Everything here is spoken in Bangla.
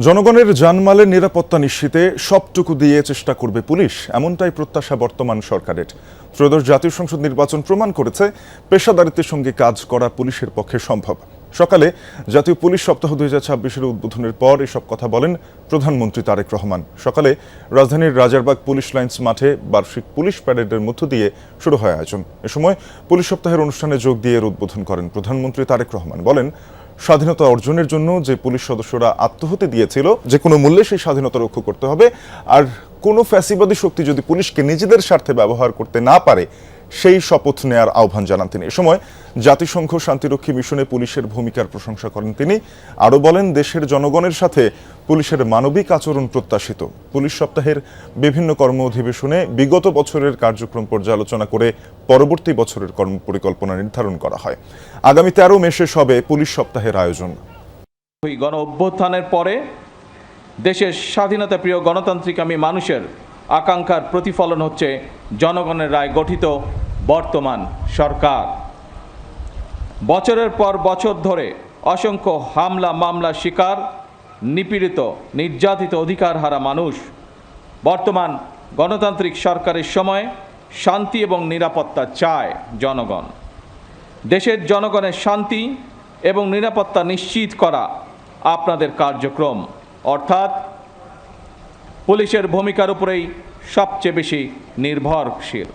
জনগণের জানমালের নিরাপত্তা নিশ্চিতে সবটুকু দিয়ে চেষ্টা করবে পুলিশ, এমনটাই প্রত্যাশা বর্তমান সরকারের। ত্রয়োদশ জাতীয় সংসদ নির্বাচন প্রমাণ করেছে পেশাদারিত্বের সঙ্গে কাজ করা পুলিশের পক্ষে সম্ভব। সকালে জাতীয় পুলিশ সপ্তাহ 2026-এর উদ্বোধনের পর এসব কথা বলেন প্রধানমন্ত্রী তারেক রহমান। সকালে রাজধানীর রাজারবাগ পুলিশ লাইন্স মাঠে বার্ষিক পুলিশ প্যারেডের মধ্য দিয়ে শুরু হয় আয়োজন। এ সময় পুলিশ সপ্তাহের অনুষ্ঠানে যোগ দিয়ে এর উদ্বোধন করেন প্রধানমন্ত্রী তারেক রহমান। বলেন, স্বাধীনতা অর্জনের জন্য যে পুলিশ সদস্যরা আত্মহতি দিয়েছিল, যে কোনো মূল্যে সেই স্বাধীনতা রক্ষা করতে হবে। আর কোনো ফ্যাসিবাদী শক্তি যদি পুলিশকে নিজেদের স্বার্থে ব্যবহার করতে না পারে, সেই শপথ নেয়ার আহ্বান জানান তিনি। এ সময় জাতিসংঘ শান্তিরক্ষী মিশনে পুলিশের ভূমিকার প্রশংসা করেন তিনি। আরও বলেন, দেশের জনগণের সাথে পুলিশের মানবিক আচরণ প্রত্যাশিত। পুলিশ সপ্তাহের বিভিন্ন কর্ম অধিবেশনে বিগত বছরের কার্যক্রম পর্যালোচনা করে পরবর্তী বছরের কর্মপরিকল্পনা নির্ধারণ করা হয়। আগামী 13 মে শেষ হবে পুলিশ সপ্তাহের আয়োজন। গণ অভ্যুত্থানের পরে দেশের স্বাধীনতা প্রিয় গণতান্ত্রিকামী মানুষের আকাঙ্ক্ষার প্রতিফলন হচ্ছে জনগণের রায় গঠিত বর্তমান সরকার। বছরের পর বছর ধরে অসংখ্য হামলা মামলা শিকার, নিপীড়িত নির্যাতিত অধিকারহারা মানুষ বর্তমান গণতান্ত্রিক সরকারের সময় শান্তি এবং নিরাপত্তা চায় জনগণ। দেশের জনগণের শান্তি এবং নিরাপত্তা নিশ্চিত করা আপনাদের কার্যক্রম, অর্থাৎ পুলিশের ভূমিকার উপরেই সবচেয়ে বেশি নির্ভরশীল।